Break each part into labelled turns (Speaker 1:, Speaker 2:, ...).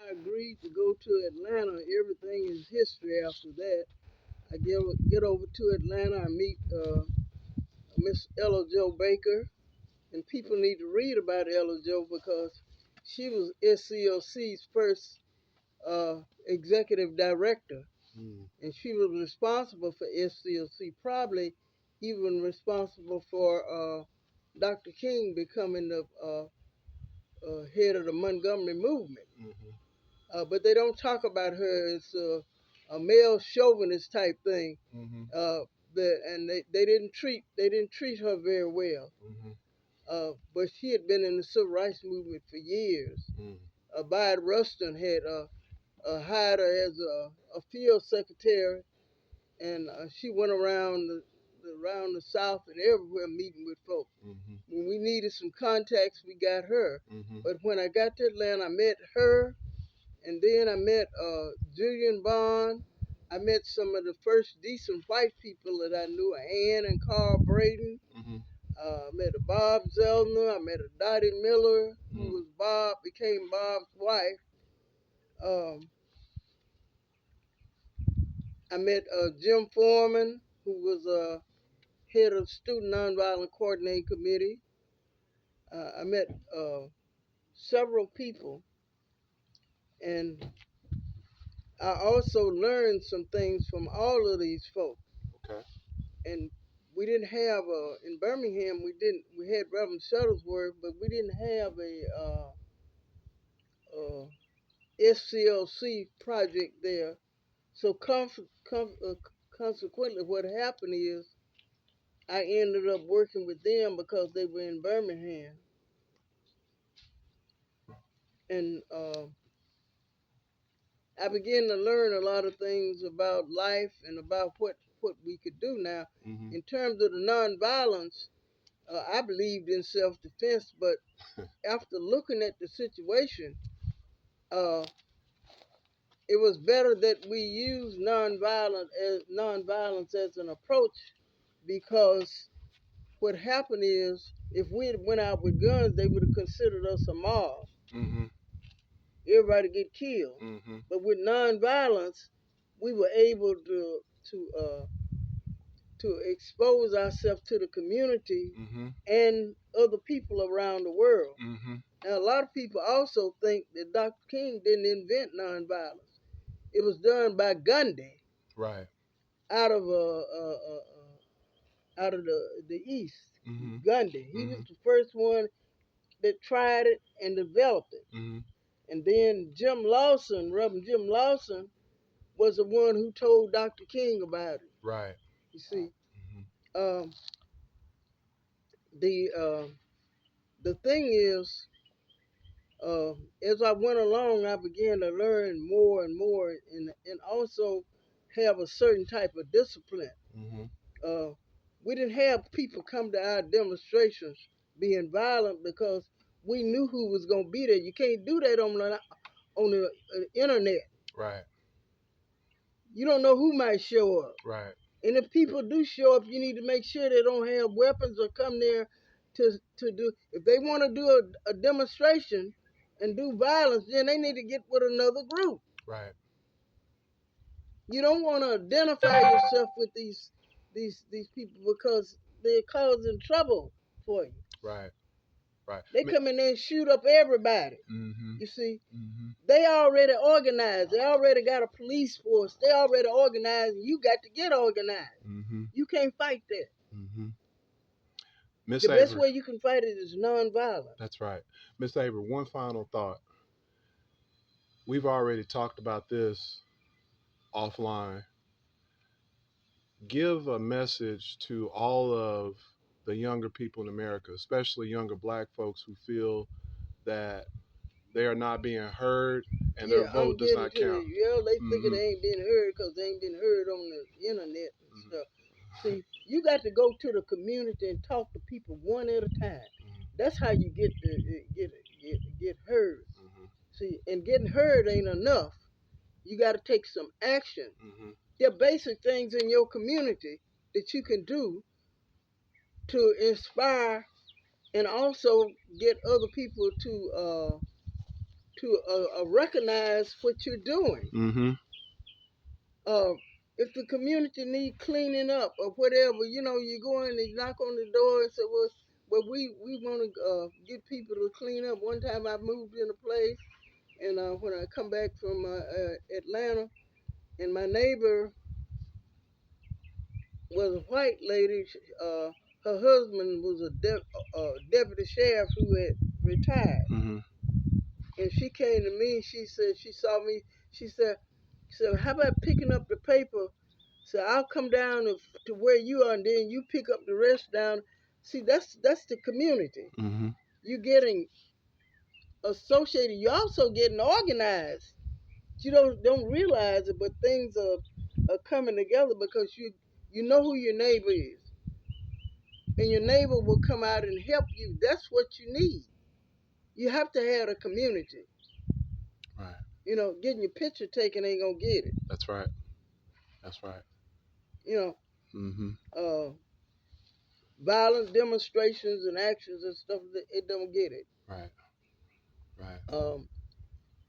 Speaker 1: I agreed to go to Atlanta, everything is history after that. I get over to Atlanta, I meet Miss Ella Jo Baker, and people need to read about Ella Jo because she was SCLC's first executive director, and she was responsible for SCLC, probably even responsible for Dr. King becoming the head of the Montgomery movement. But they don't talk about her as a male chauvinist type thing. And they didn't treat her very well. But she had been in the civil rights movement for years. Bide Rustin had hired her as a field secretary, and she went around the South and everywhere meeting with folks. When we needed some contacts, we got her. But when I got to Atlanta, I met her, and then I met Julian Bond. I met some of the first decent white people that I knew, Ann and Carl Braden. I met a Bob Zellner. I met a Dottie Miller, who became Bob's wife. I met Jim Foreman, who was head of Student Nonviolent Coordinating Committee. I met several people, and I also learned some things from all of these folks.
Speaker 2: Okay.
Speaker 1: And we didn't have in Birmingham. We had Reverend Shuttlesworth, but we didn't have a SCLC project there. So consequently, what happened is I ended up working with them because they were in Birmingham, and I began to learn a lot of things about life and about what we could do now. In terms of the nonviolence, I believed in self-defense, but after looking at the situation, uh, it was better that we use nonviolence as an approach, because what happened is if we had went out with guns, they would have considered us a mob. Everybody get killed. But with nonviolence, we were able to expose ourselves to the community and other people around the world. Now, a lot of people also think that Dr. King didn't invent nonviolence. It was done by Gandhi.
Speaker 2: Right.
Speaker 1: Out of the East. Gandhi. He was the first one that tried it and developed it. And then Reverend Jim Lawson, was the one who told Dr. King about it.
Speaker 2: Right.
Speaker 1: You see, um, the thing is, as I went along, I began to learn more and more, and also have a certain type of discipline. We didn't have people come to our demonstrations being violent because we knew who was going to be there. You can't do that on the internet.
Speaker 2: Right.
Speaker 1: You don't know who might show up.
Speaker 2: Right.
Speaker 1: And if people do show up, you need to make sure they don't have weapons or come there to do. If they want to do a demonstration and do violence, then they need to get with another group.
Speaker 2: Right.
Speaker 1: You don't want to identify yourself with these people because they're causing trouble for you.
Speaker 2: Right. Right.
Speaker 1: They come in there and shoot up everybody. You see, they already organized. They already got a police force. They already organized. And you got to get organized. You can't fight that.
Speaker 2: Miss
Speaker 1: The
Speaker 2: Avery,
Speaker 1: best way you can fight it is nonviolent.
Speaker 2: That's right. Miss Avery, one final thought. We've already talked about this offline. Give a message to all of the younger people in America, especially younger black folks who feel that they are not being heard and their vote does not count.
Speaker 1: They figure they ain't being heard because they ain't been heard on the internet and stuff. See, you got to go to the community and talk to people one at a time. That's how you get heard. See, and getting heard ain't enough. You got to take some action. There are basic things in your community that you can do to inspire and also get other people recognize what you're doing.
Speaker 2: Mm-hmm.
Speaker 1: If the community need cleaning up or whatever, you know, you go in and knock on the door and say, well, we want to get people to clean up. One time I moved in a place, and when I come back from Atlanta, and my neighbor was a white lady. Her husband was a deputy sheriff who had retired.
Speaker 2: Mm-hmm.
Speaker 1: And she came to me and she said, she saw me, she said, how about picking up the paper? So I'll come down to where you are and then you pick up the rest down. See, that's the community.
Speaker 2: Mm-hmm.
Speaker 1: You're getting associated. You're also getting organized. You don't realize it, but things are coming together because you know who your neighbor is. And your neighbor will come out and help you. That's what you need. You have to have a community.
Speaker 2: Right.
Speaker 1: You know, getting your picture taken ain't gonna get it.
Speaker 2: That's right. That's right.
Speaker 1: You know,
Speaker 2: Mm-hmm.
Speaker 1: violent demonstrations and actions and stuff, it don't get it.
Speaker 2: Right. Right.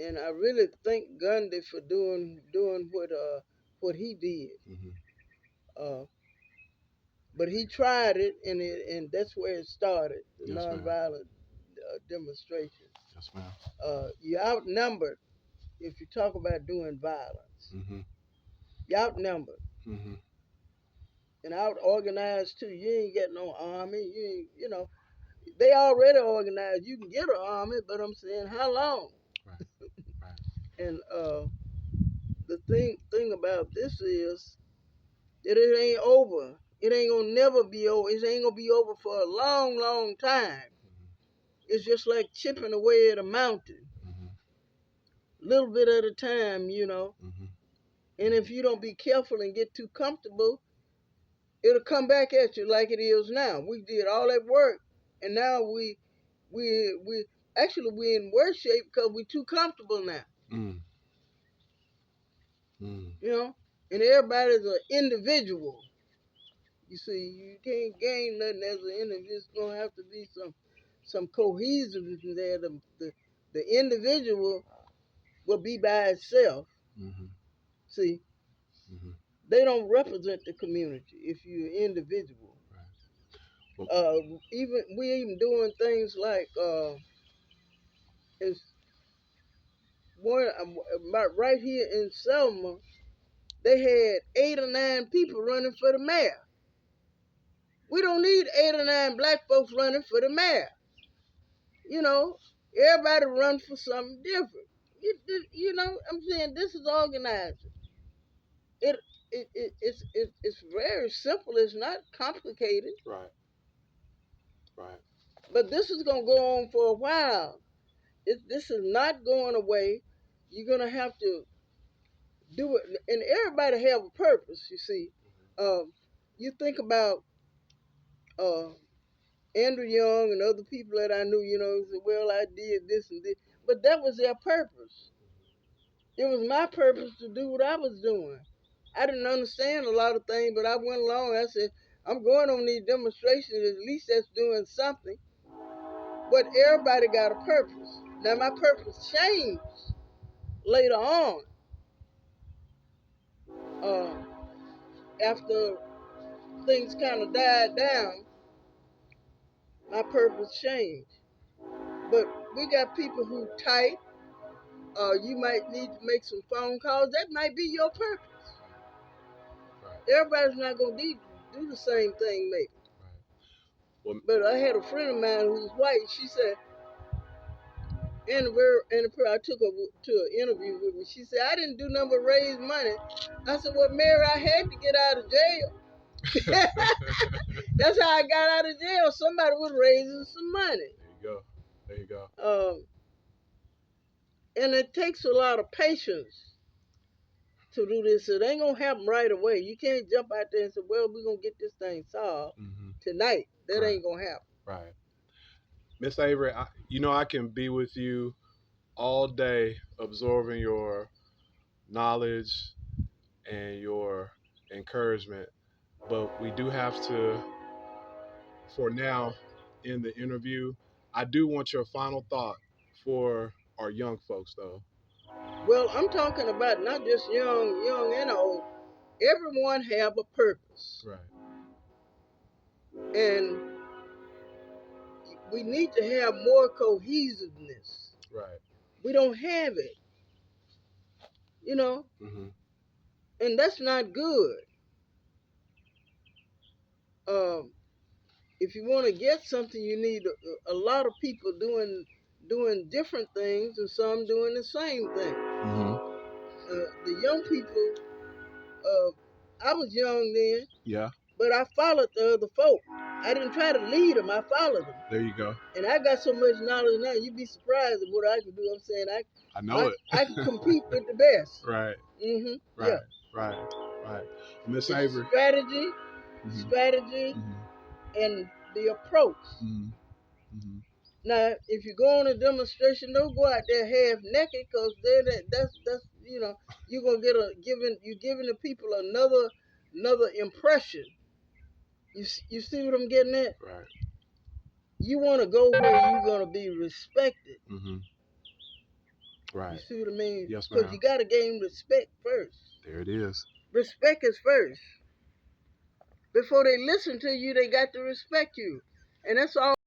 Speaker 1: And I really thank Gandhi for doing what he did.
Speaker 2: Mm-hmm.
Speaker 1: Uh, but he tried it, and that's where it started. The
Speaker 2: Yes, ma'am.
Speaker 1: nonviolent demonstrations.
Speaker 2: Yes, ma'am.
Speaker 1: You're outnumbered if you talk about doing violence.
Speaker 2: Mm-hmm.
Speaker 1: You're outnumbered
Speaker 2: Mm-hmm.
Speaker 1: and out organized too. You ain't got no army. You know, they already organized. You can get an army, but I'm saying how long?
Speaker 2: Right. Right.
Speaker 1: And the thing about this is that it ain't over. It ain't gonna never be over. It ain't gonna be over for a long, long time.
Speaker 2: Mm-hmm.
Speaker 1: It's just like chipping away at a mountain,
Speaker 2: Mm-hmm.
Speaker 1: little bit at a time, you know.
Speaker 2: Mm-hmm.
Speaker 1: And if you don't be careful and get too comfortable, it'll come back at you like it is now. We did all that work, and now we actually we're in worse shape because we're too comfortable now.
Speaker 2: Mm. Mm.
Speaker 1: You know, and everybody's an individual. You see, you can't gain nothing as an individual. It's gonna have to be some cohesiveness in there. The individual will be by itself.
Speaker 2: Mm-hmm.
Speaker 1: See,
Speaker 2: Mm-hmm.
Speaker 1: they don't represent the community if you're an individual.
Speaker 2: Right. Well,
Speaker 1: We even doing things like it's one right here in Selma. They had 8 or 9 people running for the mayor. We don't need 8 or 9 black folks running for the mayor. You know, everybody run for something different. You know, I'm saying this is organizing. It, it's very simple. It's not complicated.
Speaker 2: right. Right.
Speaker 1: But this is gonna go on for a while. This is not going away. You're gonna have to do it, and everybody have a purpose. You see, you think about uh, Andrew Young and other people that I knew. You know, said, "Well, I did this and this," but that was their purpose. It was my purpose to do what I was doing. I didn't understand a lot of things, but I went along. I said, "I'm going on these demonstrations. At least that's doing something." But everybody got a purpose. Now my purpose changed later on. Uh, after things kind of died down, my purpose changed. But we got people who tight. You might need to make some phone calls. That might be your purpose.
Speaker 2: Right.
Speaker 1: Everybody's not gonna do the same thing, maybe.
Speaker 2: Right. Well,
Speaker 1: But I had a friend of mine who's white. She said, I took her to an interview with me. She said, I didn't do nothing but raise money. I said, well, Mary, I had to get out of jail. That's how I got out of jail. Somebody was raising some money.
Speaker 2: There you go. There you go.
Speaker 1: And it takes a lot of patience to do this. It ain't gonna happen right away. You can't jump out there and say, well, we're gonna get this thing solved tonight. That
Speaker 2: Right.
Speaker 1: ain't gonna happen.
Speaker 2: Right. Miss Avery, I can be with you all day absorbing your knowledge and your encouragement, but we do have to, for now, in the interview. I do want your final thought for are young folks though?
Speaker 1: Well, I'm talking about not just young and old. Everyone have a purpose,
Speaker 2: Right.
Speaker 1: and we need to have more cohesiveness.
Speaker 2: Right.
Speaker 1: We don't have it, you know,
Speaker 2: Mm-hmm.
Speaker 1: and that's not good. Um, if you want to get something, you need a lot of people doing different things, and some doing the same thing.
Speaker 2: Mm-hmm.
Speaker 1: The young people, uh, I was young then,
Speaker 2: Yeah.
Speaker 1: but I followed the other folk. I didn't try to lead them; I followed them.
Speaker 2: There you go.
Speaker 1: And I got so much knowledge now, you'd be surprised at what I can do. I'm saying
Speaker 2: I know it.
Speaker 1: I can compete with the best.
Speaker 2: Right.
Speaker 1: Yeah.
Speaker 2: Right. Right. Right. Miss
Speaker 1: It's
Speaker 2: Avery.
Speaker 1: strategy,
Speaker 2: Mm-hmm.
Speaker 1: strategy,
Speaker 2: Mm-hmm.
Speaker 1: and the approach.
Speaker 2: Mm-hmm. Mm-hmm.
Speaker 1: Now, if you go on a demonstration, don't go out there half naked, cause then that's you're gonna get you're giving the people another impression. You see what I'm getting at?
Speaker 2: Right.
Speaker 1: You want to go where you're gonna be respected.
Speaker 2: Mm-hmm.
Speaker 1: You
Speaker 2: Right.
Speaker 1: see what I mean?
Speaker 2: Yes,
Speaker 1: Because
Speaker 2: ma'am.
Speaker 1: you got to gain respect first.
Speaker 2: There it is.
Speaker 1: Respect is first. Before they listen to you, they got to respect you. And that's all.